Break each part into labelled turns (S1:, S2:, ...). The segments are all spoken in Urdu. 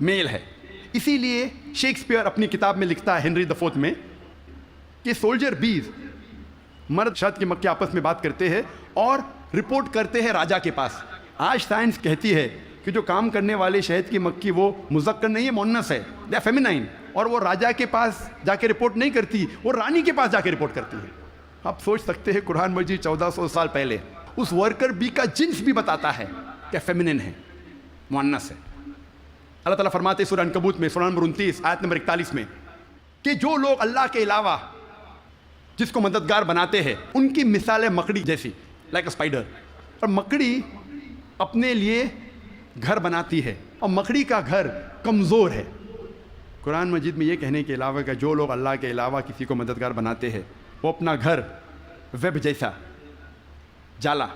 S1: میل ہے. اسی لیے شیکسپیئر اپنی کتاب میں لکھتا ہے ہنری the 4 میں کہ سولجر بیز مرد شہد کی مکھی آپس میں بات کرتے ہیں اور رپورٹ کرتے ہیں راجا کے پاس. آج سائنس کہتی ہے کہ جو کام کرنے والے شہد کی مکھی وہ مذکر نہیں ہے، مؤنث ہے، دے آر فیمینائن، اور وہ راجا کے پاس جا کے رپورٹ نہیں کرتی، وہ رانی کے پاس جا کے رپورٹ کرتی ہے. آپ سوچ سکتے ہیں قرآن مجید 1400 سال پہلے اس ورکر بی کا جنس بھی بتاتا ہے کہ فیمینن ہے، مؤنث ہے. اللہ تعالیٰ فرماتے ہیں سورہ عنکبوت میں سورہ نمبر 29 آیت نمبر 41 میں کہ جو لوگ اللہ کے علاوہ جس کو مددگار بناتے ہیں ان کی مثال ہے مکڑی جیسی، لائک اے اسپائڈر. اور مکڑی اپنے لیے گھر بناتی ہے اور مکڑی کا گھر کمزور ہے. قرآن مجید میں یہ کہنے کے علاوہ کہ جو لوگ اللہ کے علاوہ کسی کو مددگار بناتے ہیں وہ اپنا گھر ویب جیسا، جالا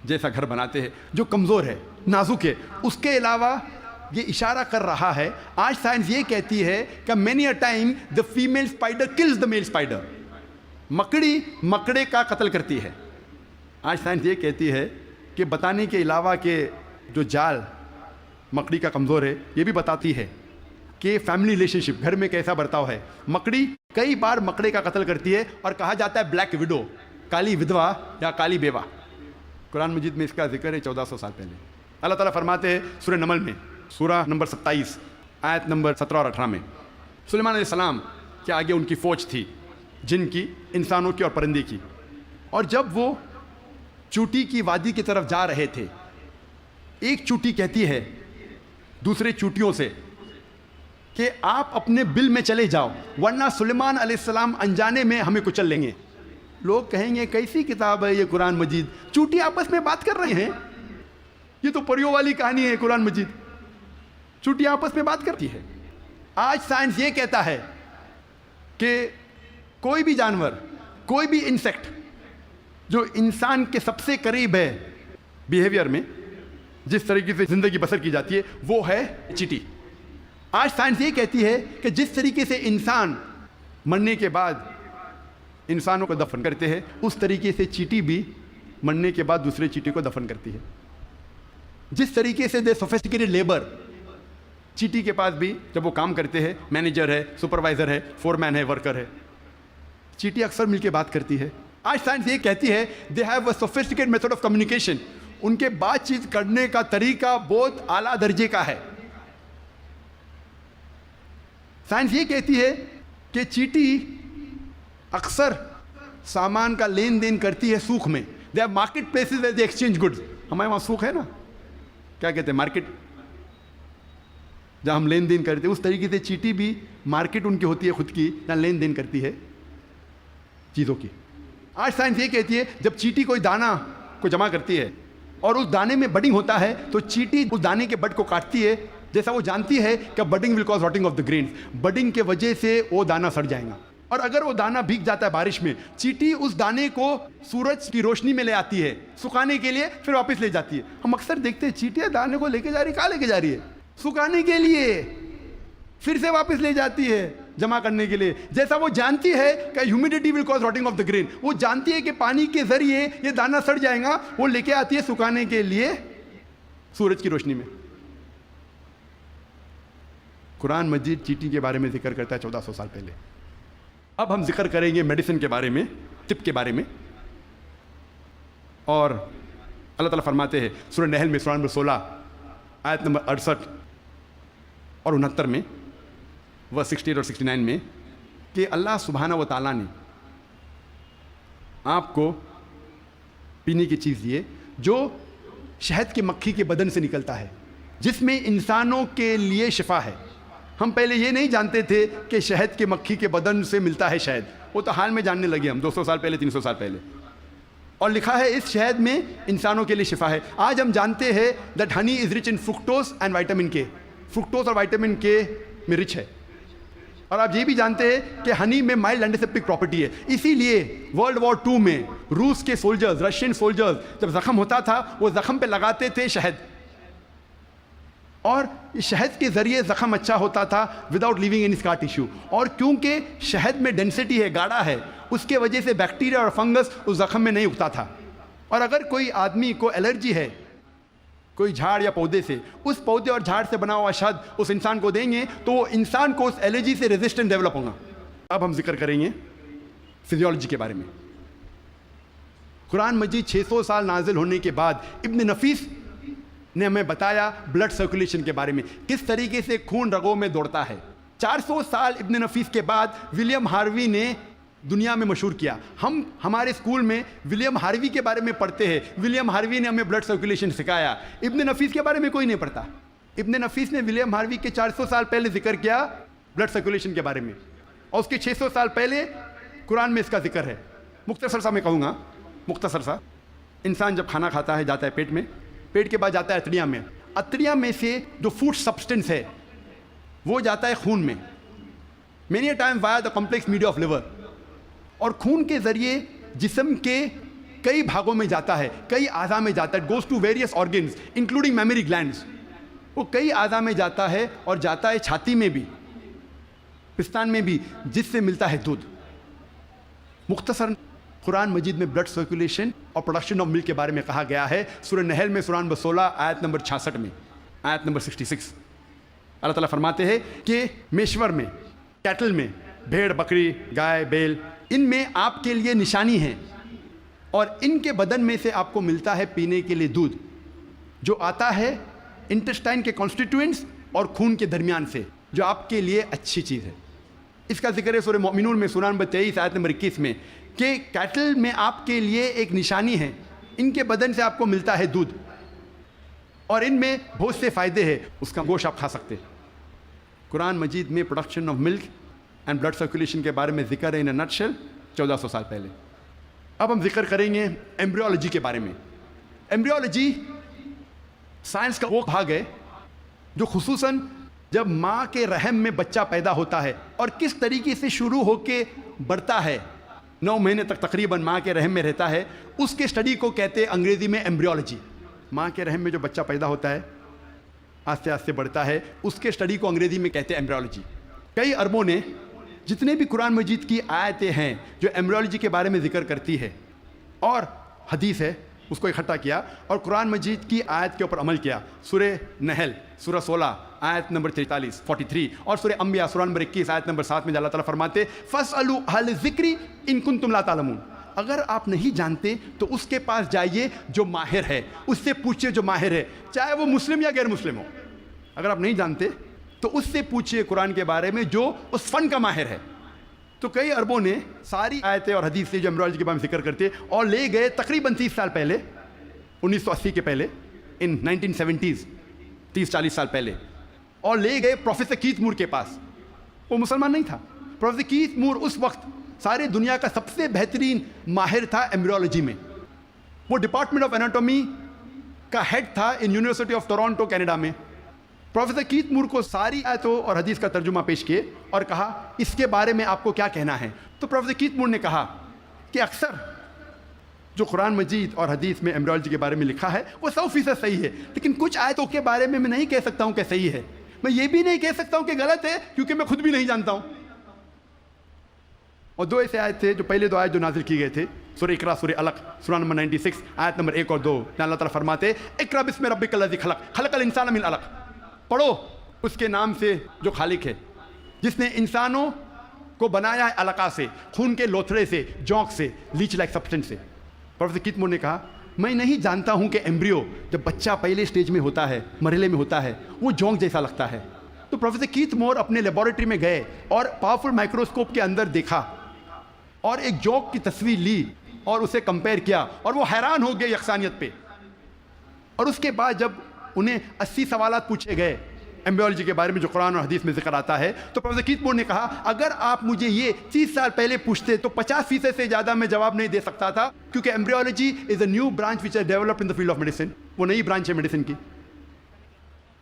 S1: جیسا گھر بناتے ہیں جو کمزور ہے، نازک ہے. اس کے علاوہ یہ اشارہ کر رہا ہے، آج سائنس یہ کہتی ہے کہ many a time the female spider kills the male spider. مکڑی مکڑے کا قتل کرتی ہے. آج سائنس یہ کہتی ہے کہ بتانے کے علاوہ کہ جو جال مکڑی کا کمزور ہے، یہ بھی بتاتی ہے کہ فیملی ریلیشن شپ، گھر میں کیسا برتاؤ ہے. مکڑی کئی بار مکڑے کا قتل کرتی ہے اور کہا جاتا ہے بلیک وڈو، کالی ودوا یا کالی بیوہ. قرآن مجید میں اس کا ذکر ہے 1400 سال پہلے. اللہ تعالیٰ فرماتے ہیں سورہ نمل میں سورہ نمبر 27 آیت نمبر 17 اور 18 میں سلیمان علیہ السلام کے آگے ان کی فوج تھی، جن کی، انسانوں کی اور پرندے کی. اور جب وہ چوٹی کی وادی کی طرف جا رہے تھے، ایک چوٹی کہتی ہے دوسرے چوٹیوں سے کہ آپ اپنے بل میں چلے جاؤ ورنہ سلیمان علیہ السلام انجانے میں ہمیں کچل لیں گے. لوگ کہیں گے کیسی کتاب ہے یہ قرآن مجید، چوٹی آپس میں بات کر رہے ہیں، یہ تو پریوں والی کہانی ہے. قرآن مجید چوٹی آپس میں بات کرتی ہے. آج سائنس یہ کہتا ہے کہ کوئی بھی جانور، کوئی بھی انسیکٹ جو انسان کے سب سے قریب ہے بیہیویئر میں، جس طریقے سے زندگی بسر کی جاتی ہے، وہ ہے چیٹی. آج سائنس یہ کہتی ہے کہ جس طریقے سے انسان مرنے کے بعد انسانوں کو دفن کرتے ہیں، اس طریقے سے چیٹی بھی مرنے کے بعد دوسرے چیٹی کو دفن کرتی ہے. جس طریقے سے دے سوفسٹیکیٹڈ لیبر، چیٹی کے پاس بھی جب وہ کام کرتے ہیں، مینیجر ہے، سپروائزر ہے، فورمین ہے، ورکر ہے، چیٹی اکثر مل کے بات کرتی ہے. آج سائنس یہ کہتی ہے they have a sophisticated method of communication, ان کے بات چیت کرنے کا طریقہ بہت اعلیٰ درجے کا ہے. سائنس یہ کہتی ہے کہ چیٹی اکثر سامان کا لین دین کرتی ہے سوق میں. They are market places where they exchange goods. ہمارے وہاں سوق ہے نا، کیا کہتے ہیں، مارکیٹ، جہاں ہم لین دین کرتے ہیں. اس طریقے سے چیٹی بھی مارکیٹ ان کی ہوتی ہے خود کی، جہاں لین دین کرتی ہے چیزوں کی. آج سائنس یہ کہتی ہے جب چیٹی کوئی دانہ کو جمع کرتی ہے اور اس دانے میں بڈنگ ہوتا ہے تو چیٹی اس دانے کے بڈ کو کاٹتی ہے، جیسا وہ جانتی ہے کہ budding will cause rotting of the greens, budding کے وجہ سے وہ دانہ سڑ جائے گا. اور اگر وہ دانہ بھیگ جاتا ہے بارش میں، چیٹی اس دانے کو سورج کی روشنی میں لے آتی ہے سکھانے کے لیے، پھر واپس لے جاتی ہے. ہم اکثر دیکھتے ہیں چیٹیاں دانے کو لے کے جا رہی ہے، کہاں لے کے جا رہی ہے؟ سکھانے کے لیے، پھر سے واپس لے جاتی ہے جمع کرنے کے لیے. جیسا وہ جانتی ہے کہ humidity will cause rotting of the green, وہ جانتی ہے کہ پانی کے ذریعے یہ دانہ سڑ جائے گا، وہ لے کے آتی ہے سکھانے کے لیے سورج کی روشنی میں. قرآن مجید چیٹی کے بارے میں ذکر کرتا ہے 1400 سال پہلے. اب ہم ذکر کریں گے میڈیسن کے بارے میں، طب کے بارے میں. اور اللہ تعالیٰ فرماتے ہیں سورہ نحل میں سورہ نمبر 16 آیت نمبر 68 اور 69 میں، ورس 68 اور 69 میں، کہ اللہ سبحانہ و تعالیٰ نے آپ کو پینے کی چیز دی ہے جو شہد کی مکھی کے بدن سے نکلتا ہے، جس میں انسانوں کے لیے شفا ہے. ہم پہلے یہ نہیں جانتے تھے کہ شہد کی مکھی کے بدن سے ملتا ہے شہد، وہ تو حال میں جاننے لگے ہم 200 سال پہلے، 300 سال پہلے. اور لکھا ہے اس شہد میں انسانوں کے لیے شفا ہے. آج ہم جانتے ہیں that honey is rich in fructose and vitamin کے، فرکٹوز اور وائٹامن کے میں رچ ہے. اور آپ یہ بھی جانتے ہیں کہ ہنی میں مائلڈ اینٹیسیپٹک پراپرٹی ہے. اسی لیے ورلڈ وار 2 میں روس کے سولجرز، رشین سولجرز جب زخم ہوتا تھا وہ زخم پہ لگاتے تھے شہد، اور شہد کے ذریعے زخم اچھا ہوتا تھا وداؤٹ لیونگ اینی اسکار ٹیشو. اور کیونکہ شہد میں ڈینسٹی ہے، گاڑھا ہے، اس کے وجہ سے بیکٹیریا اور فنگس اس زخم میں نہیں اگتا تھا. اور اگر کوئی آدمی کو الرجی ہے کوئی جھاڑ یا پودے سے، اس پودے اور جھاڑ سے بنا ہوا شہد اس انسان کو دیں گے تو وہ انسان کو اس الرجی سے ریزسٹنٹ ڈیولپ ہوگا۔ اب ہم ذکر کریں گے فزیولوجی کے بارے میں۔ قرآن مجید 600 سال نازل ہونے کے بعد ابن نفیس نے ہمیں بتایا بلڈ سرکولیشن کے بارے میں، کس طریقے سے خون رگوں میں دوڑتا ہے۔ 400 سال ابن نفیس کے بعد ولیم ہاروی نے دنیا میں مشہور کیا۔ ہم ہمارے اسکول میں ولیم ہاروی کے بارے میں پڑھتے ہیں، ولیم ہاروی نے ہمیں بلڈ سرکولیشن سکھایا۔ ابن نفیس کے بارے میں کوئی نہیں پڑھتا۔ ابن نفیس نے ولیم ہاروی کے 400 سال پہلے ذکر کیا بلڈ سرکولیشن کے بارے میں، اور اس کے 600 سال پہلے قرآن میں اس کا ذکر ہے۔ مختصر سا میں کہوں گا، مختصر سا، انسان جب کھانا کھاتا ہے جاتا ہے پیٹ میں، پیٹ کے بعد جاتا ہے اتڑیاں میں، اتڑیاں میں سے جو فوڈ سبسٹنس ہے وہ جاتا ہے خون میں، many time via the complex media of liver, اور خون کے ذریعے جسم کے کئی بھاگوں میں جاتا ہے، کئی اعضاء میں جاتا ہے، goes to various organs including mammary glands, وہ کئی اعضاء میں جاتا ہے اور جاتا ہے چھاتی میں بھی، پستان میں بھی، جس سے ملتا ہے دودھ۔ مختصر قرآن مجید میں بلڈ سرکولیشن اور پروڈکشن آف ملک کے بارے میں کہا گیا ہے سورہ نحل میں، سورہ نمبر 16 آیت نمبر 66 میں، آیت نمبر 66۔ اللہ تعالیٰ فرماتے ہیں کہ میشور میں، کیٹل میں، بھیڑ بکری گائے بیل، ان میں آپ کے لیے نشانی ہے، اور ان کے بدن میں سے آپ کو ملتا ہے پینے کے لیے دودھ، جو آتا ہے انٹسٹائن کے کانسٹیٹوئنٹس اور خون کے درمیان سے، جو آپ کے لیے اچھی چیز ہے۔ اس کا ذکر ہے سورہ مومنون میں، سورہ نمبر 23 آیت نمبر 21 میں، کہ کیٹل میں آپ کے لیے ایک نشانی ہے، ان کے بدن سے آپ کو ملتا ہے دودھ، اور ان میں بہت سے فائدے ہیں، اس کا گوشت آپ کھا سکتے ہیں۔ قرآن مجید میں production of milk and blood circulation کے بارے میں ذکر ہے ان اے نٹ شیل 1400 سال پہلے۔ اب ہم ذکر کریں گے ایمبریولوجی کے بارے میں۔ ایمبریولوجی سائنس کا وہ بھاگ ہے جو خصوصاً جب ماں کے رحم میں بچہ پیدا ہوتا ہے اور کس طریقے سے شروع ہو کے بڑھتا ہے، 9 مہینے تک تقریباً ماں کے رحم میں رہتا ہے، اس کے اسٹڈی کو کہتے ہیں انگریزی میں ایمبریولوجی۔ ماں کے رحم میں جو بچہ پیدا ہوتا ہے، آہستہ آہستہ بڑھتا ہے، اس کے اسٹڈی کو انگریزی میں کہتے ہیں ایمبریولوجی۔ کئی اربوں نے جتنے بھی قرآن مجید کی آیتیں ہیں جو ایمبریولوجی کے بارے میں ذکر کرتی ہے اور حدیث ہے، اس کو اکٹھا کیا اور قرآن مجید کی آیت کے اوپر عمل کیا۔ سورہ نحل سورہ 16 آیت نمبر 43 اور سورہ انبیاء سورہ نمبر 21 آیت نمبر 7 میں اللہ تعالیٰ فرماتے فَاسْأَلُوا أَهْلَ الذِّكْرِ إِن كُنتُمْ لَا تَعْلَمُونَ، اگر آپ نہیں جانتے تو اس کے پاس جائیے جو ماہر ہے، اس سے پوچھئے جو ماہر ہے، چاہے وہ مسلم یا غیر مسلم ہو۔ اگر آپ نہیں جانتے تو اس سے پوچھئے قرآن کے بارے میں جو اس فن کا ماہر ہے۔ تو کئی اربوں نے ساری آیتیں اور حدیث سے جو ایمبریولوجی کے بارے میں ذکر کرتے اور لے گئے تقریباً 30 سال پہلے، 1980 کے پہلے، ان 1970s، 30-40 سال پہلے، اور لے گئے پروفیسر کیتھ مور کے پاس۔ وہ مسلمان نہیں تھا۔ پروفیسر کیتھ مور اس وقت سارے دنیا کا سب سے بہترین ماہر تھا ایمبریولوجی میں۔ وہ ڈپارٹمنٹ آف اناٹومی کا ہیڈ تھا in university of Toronto Canada میں۔ پروفیسر کیتھ مور کو ساری آیتوں اور حدیث کا ترجمہ پیش کیے اور کہا اس کے بارے میں آپ کو کیا کہنا ہے۔ تو پروفیسر کیتھ مور نے کہا کہ اکثر جو قرآن مجید اور حدیث میں ایمبریولوجی کے بارے میں لکھا ہے وہ 100% صحیح ہے، لیکن کچھ آیتوں کے بارے میں نہیں کہہ سکتا ہوں کہ صحیح ہے، میں یہ بھی نہیں کہہ سکتا ہوں کہ غلط ہے، کیونکہ میں خود بھی نہیں جانتا ہوں۔ اور 2 ایسے آیت تھے، جو پہلے 2 آیت جو نازل کی گئے تھے، سورہ اقرا سورہ علق سورہ نمبر 96 آیت نمبر 1 اور 2 میں اللہ تعالیٰ فرماتے اقرا بسم ربک الذی خلق خلق الانسان من علق، پڑھو اس کے نام سے جو خالق ہے، جس نے انسانوں کو بنایا ہے علقہ سے، خون کے لوتھڑے سے، جونک سے، لیچ لائک سبسٹنس سے۔ پروفیسر کیتھ مور نے کہا میں نہیں جانتا ہوں کہ ایمبریو جب بچہ پہلے سٹیج میں ہوتا ہے، مرحلے میں ہوتا ہے، وہ جونک جیسا لگتا ہے۔ تو پروفیسر کیتھ مور اپنے لیبارٹری میں گئے اور پاورفل مائکروسکوپ کے اندر دیکھا اور ایک جونک کی تصویر لی اور اسے کمپیئر کیا، اور وہ حیران ہو گئے یکسانیت پہ۔ اور اس کے بعد جب انہیں 80 سوالات پوچھے گئے ایمبریولوجی کے بارے میں جو قرآن اور حدیث میں ذکر آتا ہے، تو پروفیسر کیتھ مور نے کہا اگر آپ مجھے یہ 30 سال پہلے پوچھتے تو 50% سے زیادہ میں جواب نہیں دے سکتا تھا، کیونکہ embryology is a new branch which is developed in the field of medicine, وہ نئی برانچ ہے میڈیسن کی۔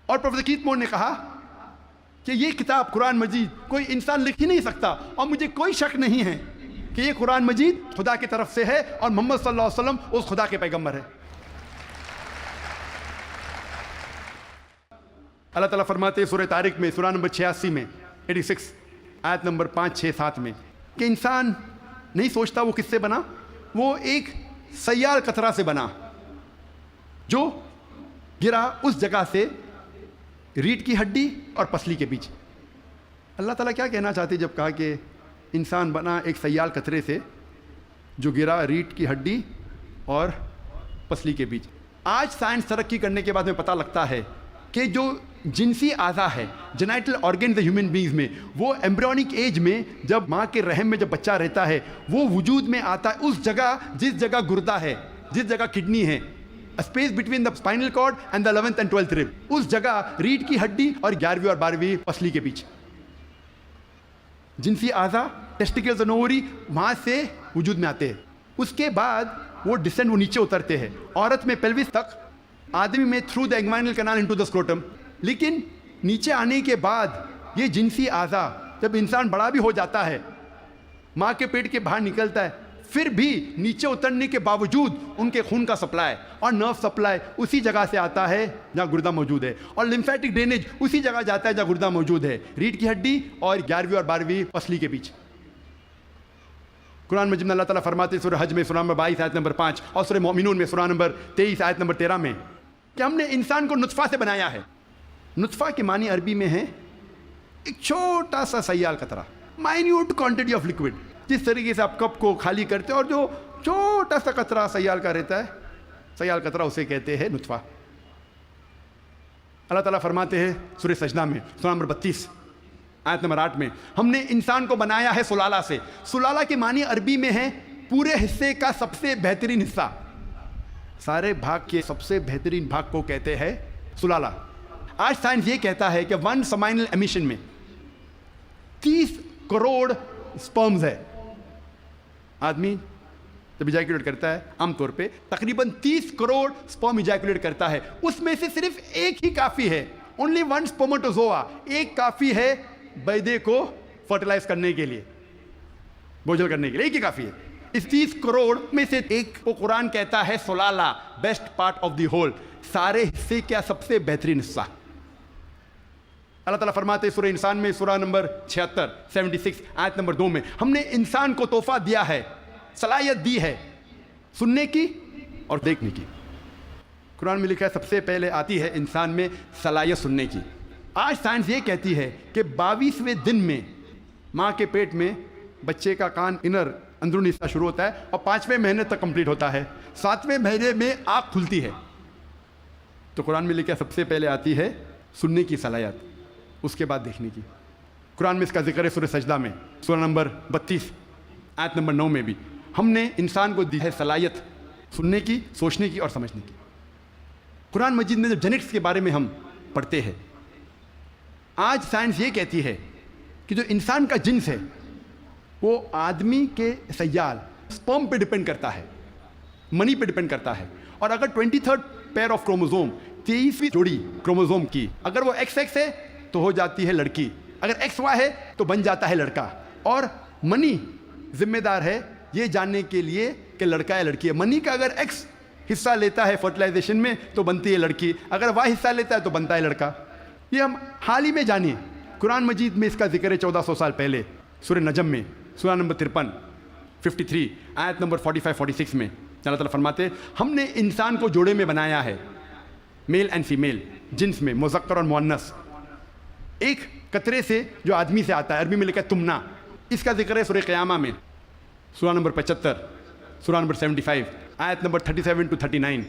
S1: اور پروفیسر کیتھ مور نے کہا کہ یہ کتاب قرآن مجید کوئی انسان لکھ ہی نہیں سکتا، اور مجھے کوئی شک نہیں ہے کہ یہ قرآن مجید خدا کی طرف سے ہے اور محمد صلی اللہ علیہ وسلم اس خدا کے پیغمبر ہے۔ اللہ تعالیٰ فرماتے ہیں سورہ طارق میں سورہ نمبر 86 میں 86 آیت نمبر 5 6 7 میں کہ انسان نہیں سوچتا وہ کس سے بنا، وہ ایک سیال قطرہ سے بنا جو گرا اس جگہ سے ریڑھ کی ہڈی اور پسلی کے بیچ. اللہ تعالیٰ کیا کہنا چاہتے جب کہا کہ انسان بنا ایک سیال قطرے سے جو گرا ریڑھ کی ہڈی اور پسلی کے بیچ. آج سائنس ترقی کرنے کے بعد میں پتہ لگتا ہے کہ جو جنسی اعضا ہے، جینائٹل آرگنز ہیومن بینگز میں، وہ ایمبریونک ایج میں جب ماں کے رحم میں جب بچہ رہتا ہے وہ وجود میں آتا ہے اس جگہ جس جگہ گردہ ہے، جس جگہ کڈنی ہے، space between the spinal cord and the 11th and 12th rib، اس جگہ ریڑھ کی ہڈی اور 11ویں اور 12ویں پسلی کے بیچ. جنسی اعضا ٹیسٹیکلز اور اووری وہاں سے وجود میں آتے ہیں. اس کے بعد وہ ڈسینڈ وہ نیچے اترتے ہیں. عورت میں پیلوس تک، آدمی میں through the inguinal canal into the scrotum. لیکن نیچے آنے کے بعد یہ جنسی اعضا جب انسان بڑا بھی ہو جاتا ہے، ماں کے پیٹ کے باہر نکلتا ہے، پھر بھی نیچے اترنے کے باوجود ان کے خون کا سپلائی اور نرو سپلائی اسی جگہ سے آتا ہے جہاں گردہ موجود ہے، اور لمفیٹک ڈرینیج اسی جگہ جاتا ہے جہاں گردہ موجود ہے، ریڑھ کی ہڈی اور 11ویں اور 12ویں پسلی کے بیچ. قرآن مجید میں اللہ تعالیٰ فرماتے ہیں سورہ حج میں سورہ نمبر 22 آیت نمبر 5 اور سورہ مومنون میں سورہ نمبر 23 آیت نمبر 13 میں کہ ہم نے انسان کو نطفہ سے بنایا ہے. نطفہ کے معنی عربی میں ہے ایک چھوٹا سا سیال قطرہ، مائنیوٹ کوانٹٹی آف لکوڈ. جس طریقے سے آپ کپ کو خالی کرتے ہیں اور جو چھوٹا سا قطرہ سیال کا رہتا ہے، سیال قطرہ اسے کہتے ہیں نطفہ. اللہ تعالیٰ فرماتے ہیں سورہ سجدہ میں سورہ نمبر 32 آیت نمبر 8 میں ہم نے انسان کو بنایا ہے سلالہ سے. سلالہ کے معنی عربی میں ہے پورے حصے کا سب سے بہترین حصہ. سارے بھاگ کے سب سے بہترین بھاگ کو کہتے ہیں سلالہ. آج سائنس یہ کہتا ہے کہ 1 سمائنل ایمیشن میں 30 کروڑ سپرمز ہے. آدمی جب ایجیکولیٹ کرتا ہے عام طور پہ تقریباً 30 کروڑ سپرم ایجیکولیٹ کرتا ہے. اس میں سے صرف ایک ہی کافی ہے، اونلی 1 سپرماٹوزوا، ایک کافی ہے بیدے کو فرٹیلائز کرنے کے لیے، بوجھل کرنے کے لیے، ایک ہی کافی ہے. اس 30 کروڑ میں سے ایک کو قرآن کہتا ہے سلالہ، best part of the whole, سارے حصے کا سب سے بہترین حصہ. اللہ تعالیٰ فرماتے سورہ انسان میں سورہ نمبر 76 آیت نمبر 2 میں ہم نے انسان کو تحفہ دیا ہے، صلاحیت دی ہے سننے کی اور دیکھنے کی. قرآن میں لکھا ہے سب سے پہلے آتی ہے انسان میں صلاحیت سننے کی. آج سائنس یہ کہتی ہے کہ 22ویں دن میں ماں کے پیٹ میں بچے کا کان اندرونی حصہ شروع ہوتا ہے اور 5ویں مہینے تک کمپلیٹ ہوتا ہے. 7ویں مہینے میں آنکھ کھلتی ہے. تو قرآن میں لکھا سب سے پہلے آتی ہے سننے کی صلاحیت، اس کے بعد دیکھنے کی. قرآن میں اس کا ذکر ہے سورہ سجدہ میں سورہ نمبر 32 آیت نمبر 9 میں بھی ہم نے انسان کو دی ہے صلاحیت سننے کی، سوچنے کی اور سمجھنے کی. قرآن مجید میں جب جینیٹکس کے بارے میں ہم پڑھتے ہیں، آج سائنس یہ کہتی ہے کہ جو انسان کا جنس ہے وہ آدمی کے سیال سپرم پہ ڈپینڈ کرتا ہے، منی پہ ڈپینڈ کرتا ہے. اور اگر 23rd پیئر آف کروموزوم، 23ویں جوڑی کروموزوم کی، اگر وہ XX ہے تو ہو جاتی ہے لڑکی، اگر XY ہے تو بن جاتا ہے لڑکا. اور منی ذمہ دار ہے یہ جاننے کے لیے کہ لڑکا ہے لڑکی ہے. منی کا اگر X حصہ لیتا ہے فرٹیلائزیشن میں تو بنتی ہے لڑکی، اگر Y حصہ لیتا ہے تو بنتا ہے لڑکا. یہ ہم حال ہی میں جانیے. قرآن مجید میں اس کا ذکر ہے 1400 سال پہلے سورہ نجم میں سورہ نمبر 53 آیت نمبر 45-46 میں اللہ تعالیٰ فرماتے ہم نے انسان کو جوڑے میں بنایا ہے، میل اینڈ فیمیل، جنس میں مذکر اور مؤنث، ایک قطرے سے جو آدمی سے آتا ہے. عربی میں لکھا ہے تمنا. اس کا ذکر ہے سورہ قیامہ میں سورہ نمبر 75 سورہ نمبر 75 آیت نمبر 37-39.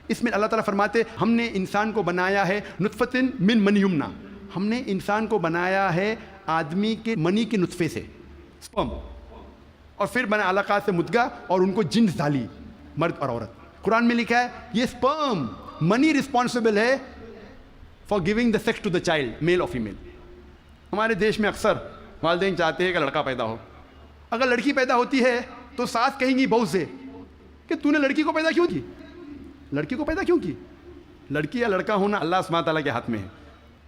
S1: اس میں اللہ تعالیٰ فرماتے ہم نے انسان کو بنایا ہے نطفتن من منی یمنا، ہم نے انسان کو بنایا ہے آدمی کے منی کے نطفے سے، سپرم، اور پھر بنا علقات سے مدغہ اور ان کو جنس ڈالی، مرد اور عورت. قرآن میں لکھا ہے یہ سپرم منی رسپانسبل ہے for giving the sex to the child, male اور فیمیل. ہمارے دیش میں اکثر والدین چاہتے ہیں کہ لڑکا پیدا ہو. اگر لڑکی پیدا ہوتی ہے تو ساس کہیں گی بہو سے کہ تو نے لڑکی کو پیدا کیوں کی، لڑکی کو پیدا کیوں کی. لڑکی یا لڑکا ہونا اللہ سبحانہ تعالیٰ کے ہاتھ میں ہے.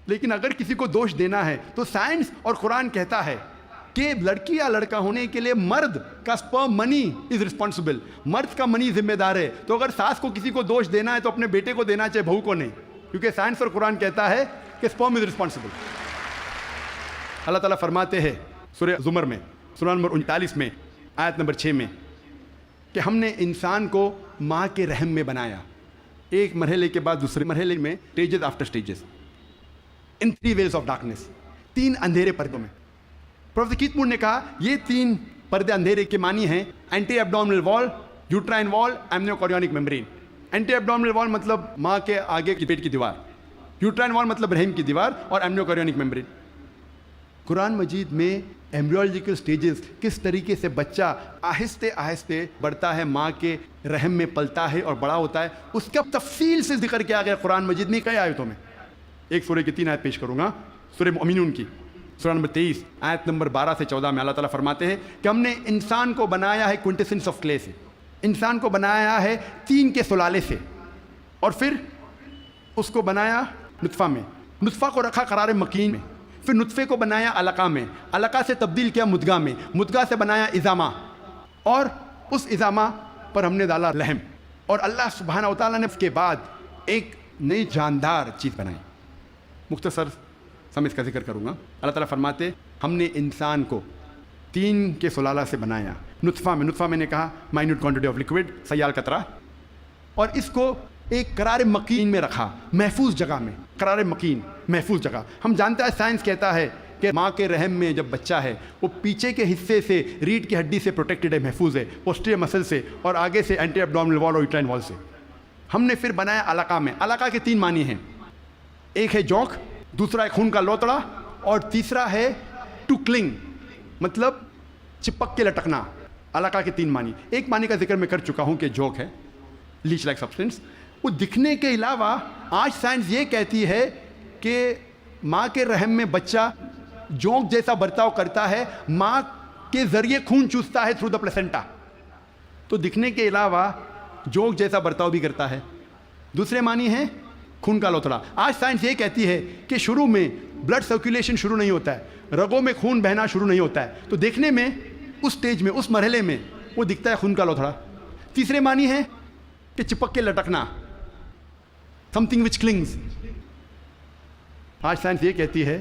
S1: لیکن اگر کسی کو دوش دینا ہے تو سائنس اور قرآن کہتا ہے کہ لڑکی یا لڑکا ہونے کے لیے مرد کا سپرم منی از رسپانسبل، مرد کا منی ذمہ دار ہے. تو اگر ساس کو کسی کو دوش دینا ہے تو اپنے بیٹے کو دینا چاہے، بہو کو نہیں، کیونکہ سائنس اور قرآن کہتا ہے کہ سپرم از رسپانسبل. اللہ تعالیٰ فرماتے ہیں سورہ زمر میں سورہ نمبر 39 میں آیت نمبر 6 میں کہ ہم نے انسان کو ماں کے رحم میں بنایا. ایک مرحلے کے بعد دوسرے مرحلے میں stages after stages in 3 veils of darkness, 3 اندھیرے پردوں میں. پروفیسر کیتھ مور نے کہا یہ 3 پردے اندھیرے کے معنی ہیں اینٹی ایبڈومنل وال، یوٹرائن وال، ایمنیوکوریونک میمبرین. اینٹی ایبڈومنل وال مطلب ماں کے آگے کی پیٹ کی دیوار، یوٹرائن وال مطلب رحم کی دیوار، اور ایمنیوکوریونک میمبرین. قرآن مجید میں ایمبریولوجیکل سٹیجز کس طریقے سے بچہ آہستہ آہستہ بڑھتا ہے، ماں کے رحم میں پلتا ہے اور بڑا ہوتا ہے، اس کا تفصیل سے ذکر کیا گیا قرآن مجید میں کئی آیتوں میں. ایک سورہ کی 3 آیت پیش کروں گا، سورہ مؤمنون کی سورہ نمبر 23 آیت نمبر 12 سے 14 میں اللہ تعالیٰ فرماتے ہیں کہ ہم نے انسان کو بنایا ہے کوئنٹیسنس آف کلے سے، انسان کو بنایا ہے 3 کے سلالے سے، اور پھر اس کو بنایا نطفہ میں، نطفہ کو رکھا قرار مکین میں، پھر نطفے کو بنایا علقہ میں، علقہ سے تبدیل کیا مدغہ میں، مدغہ سے بنایا اضامہ، اور اس اضامہ پر ہم نے ڈالا لحم. اور اللہ سبحانہ و تعالیٰ نے اس کے بعد ایک نئی جاندار چیز بنائی. مختصر سمجھ کا ذکر کروں گا. اللہ تعالیٰ فرماتے ہم نے انسان کو 3 کے سلالہ سے بنایا، نطفہ میں نے کہا مائنیوٹ کوانٹٹی آف لکوڈ، سیال قطرہ، اور اس کو ایک قرار مکین میں رکھا، محفوظ جگہ میں. قرار مکین، محفوظ جگہ. ہم جانتے ہیں سائنس کہتا ہے کہ ماں کے رحم میں جب بچہ ہے وہ پیچھے کے حصے سے ریڑھ کی ہڈی سے پروٹیکٹڈ ہے، محفوظ ہے، پوسٹیریئر مسل سے، اور آگے سے اینٹی ایبڈومنل وال اور یوٹرائن وال سے. ہم نے پھر بنایا علقہ میں. علقہ کے 3 معنی ہیں، ایک ہے جوک، دوسرا ہے خون کا لوتڑا، اور تیسرا ہے ٹو کلنگ مطلب چپک کے لٹکنا. علقہ کے 3 معنی. ایک معنی کا ذکر میں کر چکا ہوں کہ جوک ہے، لیچ لائک سبسٹنس. وہ دکھنے کے علاوہ آج سائنس یہ کہتی ہے کہ ماں کے رحم میں بچہ جونک جیسا برتاؤ کرتا ہے، ماں کے ذریعے خون چوستا ہے تھرو دا پلیسنٹا. تو دکھنے کے علاوہ جونک جیسا برتاؤ بھی کرتا ہے. دوسرے معنی ہیں خون کا لوتڑا. آج سائنس یہ کہتی ہے کہ شروع میں بلڈ سرکولیشن شروع نہیں ہوتا ہے، رگوں میں خون بہنا شروع نہیں ہوتا ہے، تو دیکھنے میں اس سٹیج میں، اس مرحلے میں وہ دکھتا ہے خون کا لوتھڑا. تیسرے معنی ہے کہ چپک کے لٹکنا، something which clings. آج سائنس یہ کہتی ہے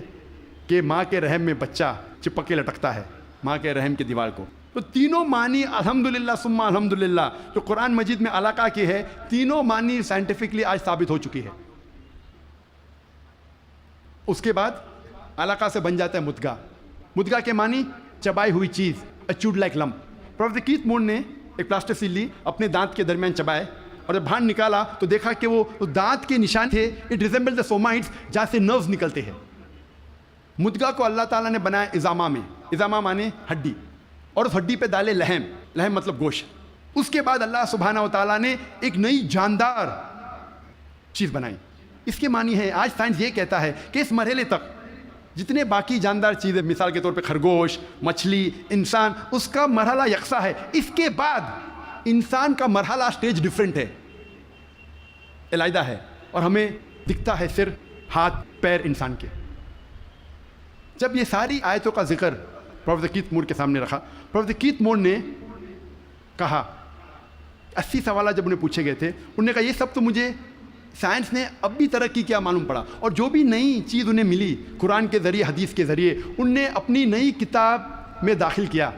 S1: کہ ماں کے رحم میں بچہ چپک کے لٹکتا ہے ماں کے رحم کی دیوار کو. تو تینوں معنی الحمدللہ ثم الحمدللہ جو قرآن مجید میں علقہ کی ہے، تینوں معنی سائنٹیفکلی آج ثابت ہو چکی ہے. اس کے بعد علقہ سے بن جاتا ہے مدغہ. مدغہ کے معنی چبائی ہوئی چیز، اچوڈ لائک لمپ. پروفیسر کیتھ مور نے ایک پلاسٹر لی، اپنے دانت کے درمیان چبائے، اور جب باہر نکالا تو دیکھا کہ وہ دانت کے نشان تھے. اٹ ریزمبل دا سومائٹس، جہاں سے نروز نکلتے ہیں. مدغہ کو اللہ تعالیٰ نے بنایا اضامہ میں. اضامہ مانے ہڈی، اور اس ہڈی پہ ڈالے لحم. لحم مطلب گوشت. اس کے بعد اللہ سبحانہ و تعالیٰ نے ایک نئی جاندار چیز بنائی. اس کے معنی ہے آج سائنس یہ کہتا ہے کہ اس مرحلے تک جتنے باقی جاندار چیزیں، مثال کے طور پہ خرگوش، مچھلی، انسان، اس کا مرحلہ یکساں ہے. اس کے بعد انسان کا مرحلہ سٹیج ڈیفرنٹ ہے، علیحدہ ہے، اور ہمیں دکھتا ہے صرف ہاتھ پیر انسان کے. جب یہ ساری آیتوں کا ذکر پروفیسر کیتھ مور کے سامنے رکھا، پروفیسر کیتھ مور نے کہا، 80 سوالات جب انہیں پوچھے گئے تھے، انہوں نے کہا یہ سب تو مجھے سائنس نے اب بھی ترقی کیا معلوم پڑا، اور جو بھی نئی چیز انہیں ملی قرآن کے ذریعے، حدیث کے ذریعے، ان نے اپنی نئی کتاب میں داخل کیا،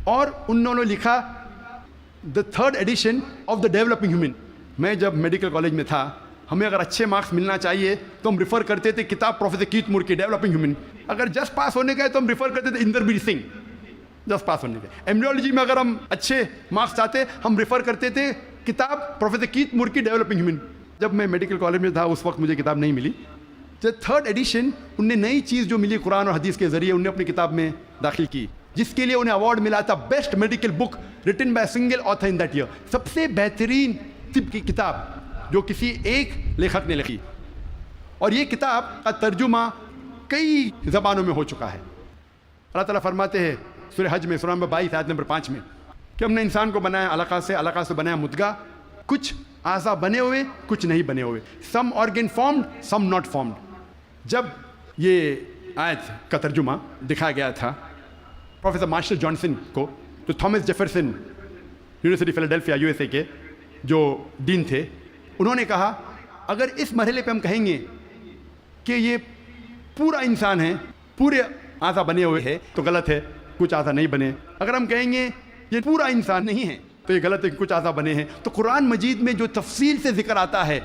S1: اور انہوں نے لکھا دا 3rd addition of the developing human. میں جب میڈیکل کالج میں تھا، ہمیں اگر اچھے مارکس ملنا چاہیے تو ہم ریفر کرتے تھے کتاب پروفیسر کیتھ مور کی ڈیولپنگ ہیومن. اگر جسٹ پاس ہونے کا ہے تو ہم ریفر کرتے تھے اندربیر سنگھ، جسٹ پاس ہونے کے. ایمبریولوجی میں اگر ہم اچھے مارکس چاہتے ہم ریفر کرتے تھے کتاب پروفیسر کیتھ مور کی ڈیولپنگ ہیومن. جب میں میڈیکل کالج میں تھا اس وقت مجھے کتاب نہیں ملی. جب 3rd ایڈیشن ان نے نئی چیز جو ملی قرآن اور حدیث کے ذریعے، انہیں اپنی کتاب میں داخل کی، جس کے لیے انہیں ایوارڈ ملا تھا best medical book written by single author in that year. سب سے بہترین طب کی کتاب جو کسی ایک لیکھک نے لکھی، اور یہ کتاب کا ترجمہ کئی زبانوں میں ہو چکا ہے. اللہ تعالیٰ فرماتے ہیں سورہ حج میں، سورہ نمبر 22 آیت نمبر 5 میں، کہ ہم نے انسان کو بنایا علقہ سے، علقہ سے بنایا مدغہ. کچھ اعضاء بنے ہوئے، کچھ نہیں بنے ہوئے. Some organ formed, some not formed. جب یہ آیت کا ترجمہ دکھایا گیا تھا پروفیسر مارشل جانسن کو، جو تھامس جیفرسن یونیورسٹی فیلاڈیلفیا USA کے جو ڈین تھے، انہوں نے کہا اگر اس مرحلے پہ ہم کہیں گے کہ یہ پورا انسان ہے، پورے اعضاء بنے ہوئے ہیں، تو غلط ہے، کچھ اعضاء نہیں بنے. اگر ہم کہیں گے یہ پورا انسان نہیں ہے، تو یہ غلط ہے کہ کچھ اعضا بنے ہیں. تو قرآن مجید میں جو تفصیل سے ذکر آتا ہے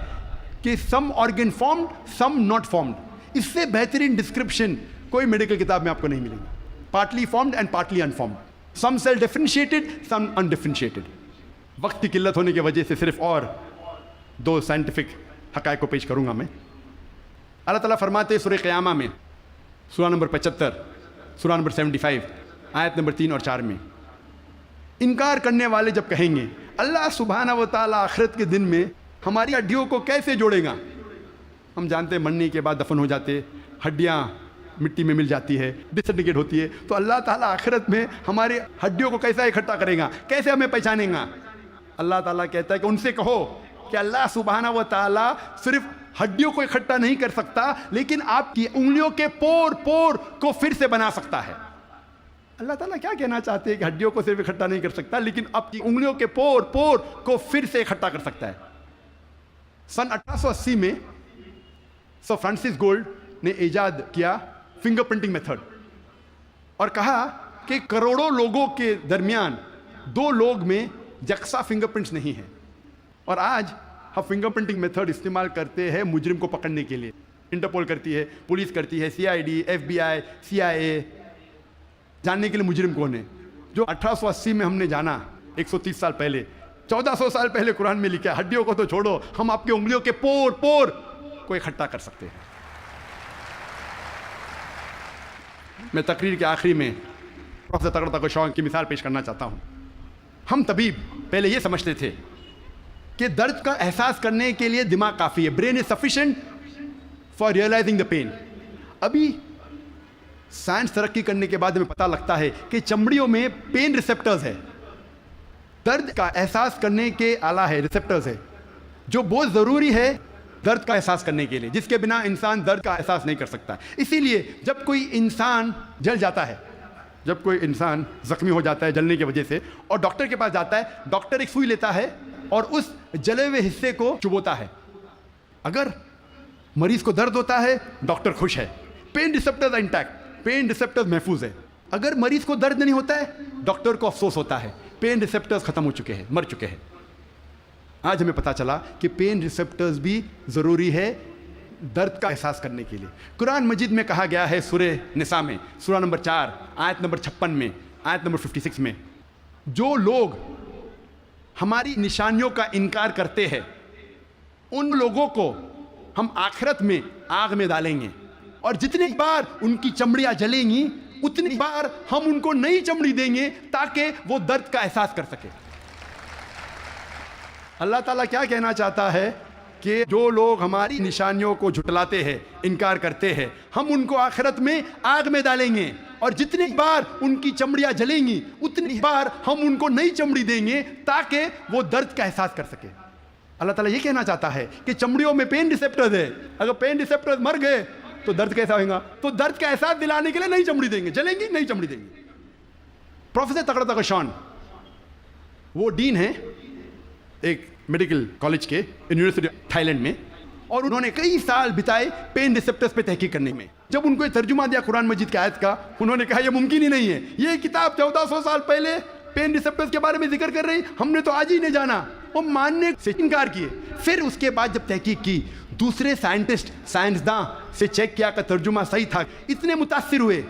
S1: کہ some organ formed some not formed, اس سے بہترین ڈسکرپشن کوئی میڈیکل کتاب میں آپ کو نہیں ملے گی. Partly formed and partly unformed, some cell differentiated some undifferentiated. وقت کی قلت ہونے کی وجہ سے صرف اور 2 سائنٹیفک حقائق کو پیش کروں گا میں. اللہ تعالیٰ فرماتے ہیں سورہ قیامہ میں, سورہ نمبر 75, سورہ نمبر 75, آیت نمبر 3 اور 4 میں, انکار کرنے والے جب کہیں گے اللہ سبحانہ و تعالیٰ آخرت کے دن میں ہماری ہڈیوں کو کیسے جوڑے گا. ہم جانتے ہیں مرنے کے بعد دفن ہو جاتے, ہڈیاں مٹی میں مل جاتی ہے, ڈسنٹیگریٹ ہوتی ہے, تو اللہ تعالیٰ آخرت میں ہماری ہڈیوں کو کیسا اکٹھا کرے گا, کیسے ہمیں پہچانے گا. اللہ تعالیٰ کہتا ہے کہ ان سے کہو کہ اللہ سبحانہ و تعالیٰ صرف ہڈیوں کو اکٹھا نہیں کر سکتا, لیکن آپ کی انگلیوں کے پور پور کو پھر سے بنا سکتا ہے. اللہ تعالیٰ کیا کہنا چاہتے ہیں کہ ہڈیوں کو صرف اکٹھا نہیں کر سکتا, لیکن آپ کی انگلیوں کے پور پور کو پھر سے اکٹھا کر سکتا ہے. سن 1880 میں سر فرانسس گولڈ نے ایجاد کیا فنگر پرنٹنگ میتھڈ, اور کہا کہ کروڑوں لوگوں کے درمیان 2 لوگ میں یکساں فنگر پرنٹس نہیں ہیں. اور آج ہم فنگر پرنٹنگ میتھڈ استعمال کرتے ہیں مجرم کو پکڑنے کے لیے. انٹرپول کرتی ہے, پولیس کرتی ہے, CID, FBI, CIA, جاننے کے لیے مجرم کون ہے. جو 1880 میں ہم نے جانا 130 سال پہلے, 1400 سال پہلے قرآن میں لکھا ہے ہڈیوں کو تو چھوڑو, ہم آپ کی انگلیوں کے پور پور کو اکٹھا کر سکتے ہیں. میں تقریر کے آخری میں پروفیسر تغرا تقوی شون کی مثال پیش کرنا چاہتا ہوں. ہم طبیب پہلے یہ سمجھتے تھے کہ درد کا احساس کرنے کے لیے دماغ کافی ہے, brain is sufficient for realising the pain. ابھی سائنس ترقی کرنے کے بعد ہمیں پتہ لگتا ہے کہ چمڑیوں میں پین ریسیپٹرز ہے, درد کا احساس کرنے کے آلہ ہے, ریسیپٹرز ہے, جو بہت ضروری ہے درد کا احساس کرنے کے لیے, جس کے بنا انسان درد کا احساس نہیں کر سکتا. اسی لیے جب کوئی انسان جل جاتا ہے, جب کوئی انسان زخمی ہو جاتا ہے جلنے کی وجہ سے, اور ڈاکٹر کے پاس جاتا ہے, ڈاکٹر ایک سوئی لیتا ہے اور اس جلے ہوئے حصے کو چبوتا ہے. اگر مریض کو درد ہوتا ہے ڈاکٹر خوش ہے, pain receptors intact, pain receptors محفوظ ہے. اگر مریض کو درد نہیں ہوتا ہے ڈاکٹر کو افسوس ہوتا ہے, پین ریسیپٹرز ختم ہو چکے ہیں, مر چکے ہیں. آج ہمیں پتہ چلا کہ پین ریسیپٹرز بھی ضروری ہے درد کا احساس کرنے کے لیے. قرآن مجید میں کہا گیا ہے سورہ نساء میں, سورہ نمبر 4, آیت نمبر 56 میں, آیت نمبر 56 میں, جو لوگ ہماری نشانیوں کا انکار کرتے ہیں ان لوگوں کو ہم آخرت میں آگ میں ڈالیں گے, اور جتنی بار ان کی چمڑیاں جلیں گی اتنی بار ہم ان کو نئی چمڑی دیں گے تاکہ وہ درد کا احساس کر سکے. اللہ تعالیٰ کیا کہنا چاہتا ہے کہ جو لوگ ہماری نشانیوں کو جھٹلاتے ہیں, انکار کرتے ہیں, ہم ان کو آخرت میں آگ میں ڈالیں گے, اور جتنی بار ان کی چمڑیاں جلیں گی اتنی بار ہم ان کو نئی چمڑی دیں گے تاکہ وہ درد کا احساس کر سکے. اللہ تعالیٰ یہ کہنا چاہتا ہے کہ چمڑیوں میں پین ریسیپٹرز ہے, اگر پین ریسیپٹرز مر گئے تو درد کیسا ہوگا, تو درد کا احساس دلانے کے لیے نئی چمڑی دیں گے, جلیں گی نئی چمڑی دیں گے. پروفیسر تغرا تقوی شون وہ ڈین ہیں ایک میڈیکل کالج کے یونیورسٹی تھائی لینڈ میں, اور انہوں نے کئی سال بتائے پین ریسیپٹرز پہ تحقیق کرنے میں. جب ان کو یہ ترجمہ دیا قرآن مجید کی آیت کا, انہوں نے کہا یہ ممکن ہی نہیں ہے, یہ کتاب 1400 سال پہلے پین ریسیپٹرز کے بارے میں ذکر کر رہی, ہم نے تو آج ہی نہیں جانا. وہ ماننے سے انکار کیے. پھر اس کے بعد جب تحقیق کی, دوسرے سائنٹسٹ سائنسداں سے چیک کیا کہ ترجمہ صحیح تھا, اتنے متاثر ہوئے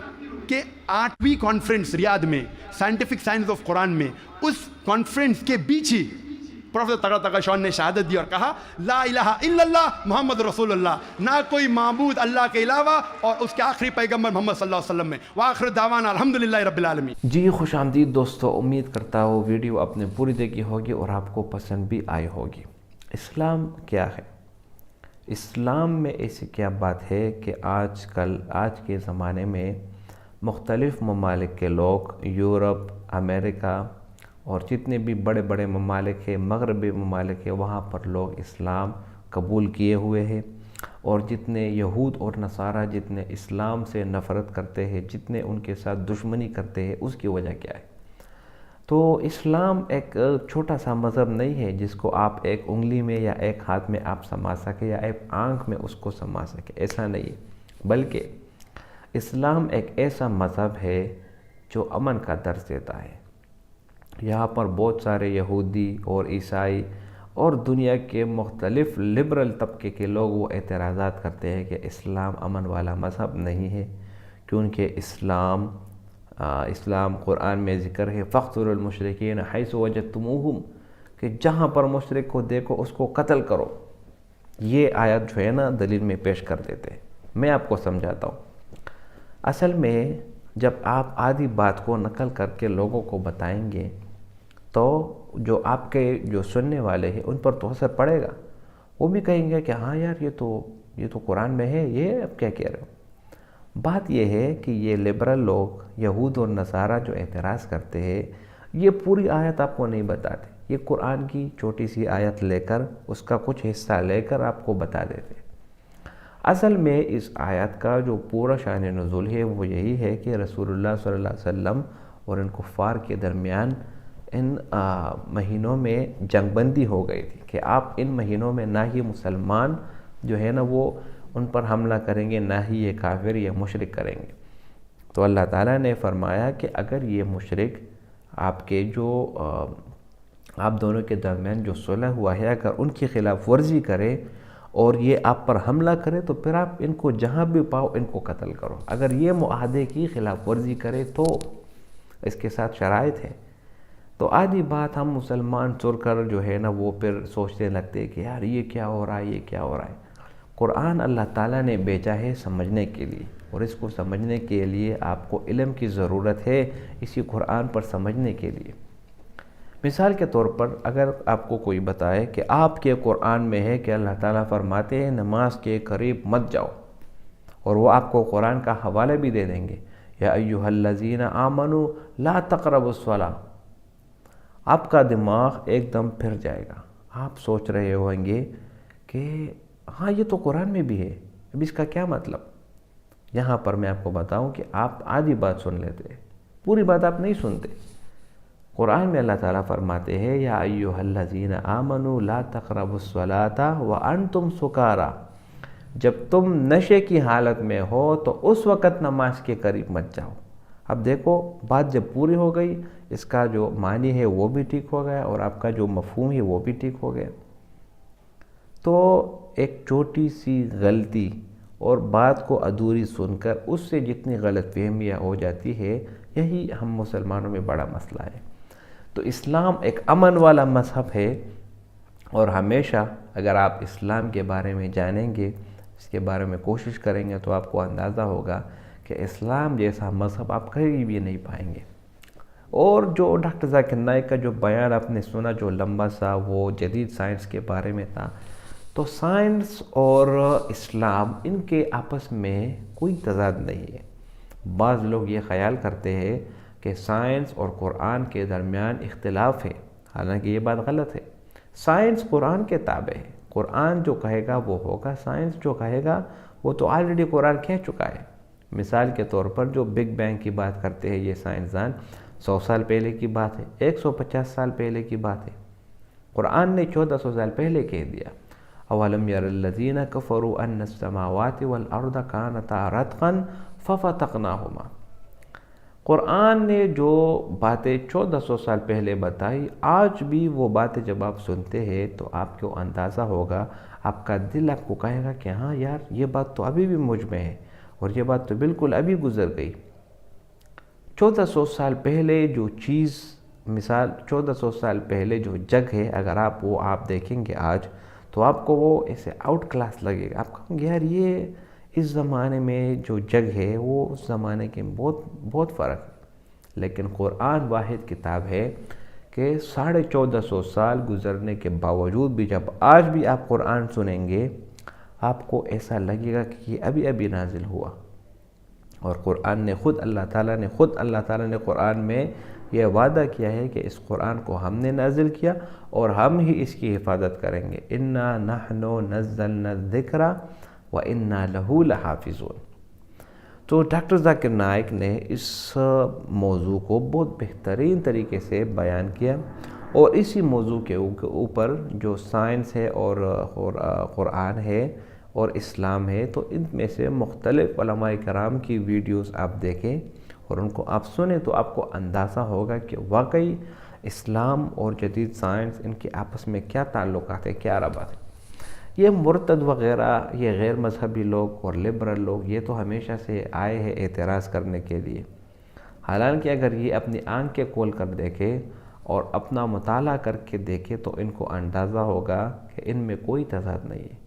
S1: کہ 8ویں کانفرنس ریاض میں سائنٹیفک سائنس آف قرآن میں, اس کانفرنس کے بیچ ہی پروفیسر تغرا تقوی شون نے شہادت دی اور کہا لا الہ الا اللہ محمد رسول اللہ, نہ کوئی معبود اللہ کے علاوہ, اور اس کے آخری پیغمبر محمد صلی اللہ علیہ وسلم میں. وآخر دعوانا الحمدللہ رب العالمین.
S2: جی خوش آمدید دوستو, امید کرتا ہوں ویڈیو آپ نے پوری دیکھی ہوگی اور آپ کو پسند بھی آئی ہوگی. اسلام کیا ہے؟ اسلام میں ایسی کیا بات ہے کہ آج کے زمانے میں مختلف ممالک کے لوگ, یورپ, امریکہ اور جتنے بھی بڑے بڑے ممالک ہیں, مغربی ممالک ہیں, وہاں پر لوگ اسلام قبول کیے ہوئے ہیں. اور جتنے یہود اور نصارہ جتنے اسلام سے نفرت کرتے ہیں, جتنے ان کے ساتھ دشمنی کرتے ہیں, اس کی وجہ کیا ہے؟ تو اسلام ایک چھوٹا سا مذہب نہیں ہے جس کو آپ ایک انگلی میں یا ایک ہاتھ میں آپ سما سکے یا ایک آنکھ میں اس کو سما سکے, ایسا نہیں ہے. بلکہ اسلام ایک ایسا مذہب ہے جو امن کا درس دیتا ہے, یہاں پر بہت سارے یہودی اور عیسائی اور دنیا کے مختلف لبرل طبقے کے لوگ وہ اعتراضات کرتے ہیں کہ اسلام امن والا مذہب نہیں ہے، کیونکہ اسلام قرآن میں ذکر ہے فَاقْتُلُوا الْمُشْرِكِينَ حَيْثُ وَجَدْتُمُوهُمْ، کہ جہاں پر مشرک کو دیکھو اس کو قتل کرو۔ یہ آیت جو ہے نا دلیل میں پیش کر دیتے ہیں۔ میں آپ کو سمجھاتا ہوں۔ اصل میں جب آپ آدھی بات کو نقل کر کے لوگوں کو بتائیں گے تو جو آپ کے جو سننے والے ہیں ان پر تو اثر پڑے گا، وہ بھی کہیں گے کہ ہاں یار یہ تو قرآن میں ہے، یہ اب کیا کہہ رہے ہو۔ بات یہ ہے کہ یہ لبرل لوگ یہود اور نصارہ جو اعتراض کرتے ہیں یہ پوری آیت آپ کو نہیں بتاتے، یہ قرآن کی چھوٹی سی آیت لے کر اس کا کچھ حصہ لے کر آپ کو بتا دیتے۔ اصل میں اس آیت کا جو پورا شان نزول ہے وہ یہی ہے کہ رسول اللہ صلی اللہ علیہ وسلم اور ان کفار کے درمیان ان مہینوں میں جنگ بندی ہو گئی تھی کہ آپ ان مہینوں میں نہ ہی مسلمان جو ہے نا وہ ان پر حملہ کریں گے، نہ ہی یہ کافر یا مشرک کریں گے۔ تو اللہ تعالیٰ نے فرمایا کہ اگر یہ مشرک آپ کے جو آپ دونوں کے درمیان جو صلح ہوا ہے اگر ان کی خلاف ورزی کرے اور یہ آپ پر حملہ کرے تو پھر آپ ان کو جہاں بھی پاؤ ان کو قتل کرو۔ اگر یہ معاہدے کی خلاف ورزی کرے تو اس کے ساتھ شرائط ہے۔ تو آدھی بات ہم مسلمان چور کر جو ہے نا وہ پھر سوچنے لگتے کہ یار یہ کیا ہو رہا ہے، یہ کیا ہو رہا ہے۔ قرآن اللہ تعالیٰ نے بھیجا ہے سمجھنے کے لیے، اور اس کو سمجھنے کے لیے آپ کو علم کی ضرورت ہے اسی قرآن پر سمجھنے کے لیے۔ مثال کے طور پر اگر آپ کو کوئی بتائے کہ آپ کے قرآن میں ہے کہ اللہ تعالیٰ فرماتے ہیں نماز کے قریب مت جاؤ، اور وہ آپ کو قرآن کا حوالہ بھی دے دیں گے یا ایھا الذین آمنوا لا تقربوا الصلاۃ، آپ کا دماغ ایک دم پھر جائے گا۔ آپ سوچ رہے ہوں گے کہ ہاں یہ تو قرآن میں بھی ہے، اب اس کا کیا مطلب؟ یہاں پر میں آپ کو بتاؤں کہ آپ آدھی بات سن لیتے ہیں، پوری بات آپ نہیں سنتے۔ قرآن میں اللہ تعالیٰ فرماتے ہیں یا ایھا الذین آمنوا لا تقربوا الصلاۃ وانتم سکارا، جب تم نشے کی حالت میں ہو تو اس وقت نماز کے قریب مت جاؤ۔ اب دیکھو بات جب پوری ہو گئی، اس کا جو معنی ہے وہ بھی ٹھیک ہو گیا اور آپ کا جو مفہوم ہے وہ بھی ٹھیک ہو گیا۔ تو ایک چھوٹی سی غلطی اور بات کو ادھوری سن کر اس سے جتنی غلط فہمیاں ہو جاتی ہے، یہی ہم مسلمانوں میں بڑا مسئلہ ہے۔ تو اسلام ایک امن والا مذہب ہے، اور ہمیشہ اگر آپ اسلام کے بارے میں جانیں گے، اس کے بارے میں کوشش کریں گے تو آپ کو اندازہ ہوگا کہ اسلام جیسا مذہب آپ کہیں بھی نہیں پائیں گے۔ اور جو ڈاکٹر ذاکر نائک کا جو بیان آپ نے سنا جو لمبا سا وہ جدید سائنس کے بارے میں تھا، تو سائنس اور اسلام ان کے آپس میں کوئی تضاد نہیں ہے۔ بعض لوگ یہ خیال کرتے ہیں کہ سائنس اور قرآن کے درمیان اختلاف ہے، حالانکہ یہ بات غلط ہے۔ سائنس قرآن کے تابع ہے، قرآن جو کہے گا وہ ہوگا، سائنس جو کہے گا وہ تو آلریڈی قرآن کہہ چکا ہے۔ مثال کے طور پر جو بگ بینگ کی بات کرتے ہیں یہ سائنسدان، 100 سال پہلے کی بات ہے، 150 سال پہلے کی بات ہے۔ قرآن نے 1400 سال پہلے کہہ دیا اولم یر الذین کفروا ان السماوات والارض کانتا رتقا ففتقناہما۔ قرآن نے جو باتیں 1400 سال پہلے بتائی، آج بھی وہ باتیں جب آپ سنتے ہیں تو آپ کو اندازہ ہوگا، آپ کا دل آپ کو کہے گا کہ ہاں یار یہ بات تو ابھی بھی مجھ میں ہے، اور یہ بات تو بالکل ابھی گزر گئی۔ 1400 سال پہلے جو چیز، مثال 1400 سال پہلے جو جگ ہے، اگر آپ دیکھیں گے آج تو آپ کو وہ ایسے آؤٹ کلاس لگے گا۔ آپ کہیں گے یار یہ اس زمانے میں جو جگ ہے وہ اس زمانے کے بہت فرق ہے۔ لیکن قرآن واحد کتاب ہے کہ 1450 سال گزرنے کے باوجود بھی جب آج بھی آپ قرآن سنیں گے آپ کو ایسا لگے گا کہ یہ ابھی نازل ہوا۔ اور قرآن نے اللہ تعالیٰ نے قرآن میں یہ وعدہ کیا ہے کہ اس قرآن کو ہم نے نازل کیا اور ہم ہی اس کی حفاظت کریں گے۔ انا نحن نزلنا الذکر وانا لہ لحافظون۔ تو ڈاکٹر ذاکر نائک نے اس موضوع کو بہت بہترین طریقے سے بیان کیا، اور اسی موضوع کے اوپر جو سائنس ہے اور قرآن ہے اور اسلام ہے، تو ان میں سے مختلف علماء کرام کی ویڈیوز آپ دیکھیں اور ان کو آپ سنیں تو آپ کو اندازہ ہوگا کہ واقعی اسلام اور جدید سائنس ان کے آپس میں کیا تعلقات ہیں، کیا ربط ہے؟ یہ مرتد وغیرہ، یہ غیر مذہبی لوگ اور لبرل لوگ یہ تو ہمیشہ سے آئے ہیں اعتراض کرنے کے لیے، حالانکہ اگر یہ اپنی آنکھ کے کھول کر دیکھے اور اپنا مطالعہ کر کے دیکھے تو ان کو اندازہ ہوگا کہ ان میں کوئی تضاد نہیں ہے۔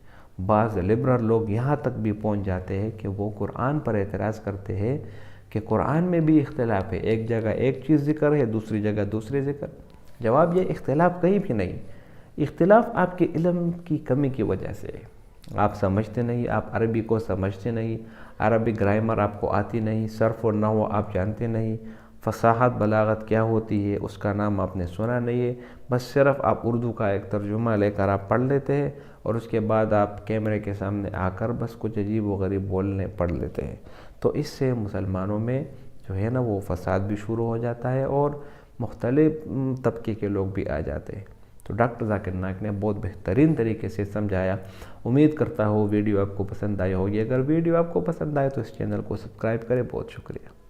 S2: بعض لبرل لوگ یہاں تک بھی پہنچ جاتے ہیں کہ وہ قرآن پر اعتراض کرتے ہیں کہ قرآن میں بھی اختلاف ہے، ایک جگہ ایک چیز ذکر ہے، دوسری جگہ دوسری ذکر۔ جواب یہ اختلاف کہیں بھی نہیں، اختلاف آپ کے علم کی کمی کی وجہ سے ہے، آپ سمجھتے نہیں، آپ عربی کو سمجھتے نہیں، عربی گرامر آپ کو آتی نہیں، صرف اور نحو آپ جانتے نہیں، فصاحت بلاغت کیا ہوتی ہے اس کا نام آپ نے سنا نہیں ہے، بس صرف آپ اردو کا ایک ترجمہ لے کر آپ پڑھ لیتے ہیں اور اس کے بعد آپ کیمرے کے سامنے آ کر بس کچھ عجیب و غریب بولنے پڑھ لیتے ہیں۔ تو اس سے مسلمانوں میں جو ہے نا وہ فساد بھی شروع ہو جاتا ہے اور مختلف طبقے کے لوگ بھی آ جاتے ہیں۔ تو ڈاکٹر ذاکر نائک نے بہت بہترین طریقے سے سمجھایا۔ امید کرتا ہوں ویڈیو آپ کو پسند آئی ہوگی، اگر ویڈیو آپ کو پسند آئے تو اس چینل کو سبسکرائب کریں۔ بہت شکریہ۔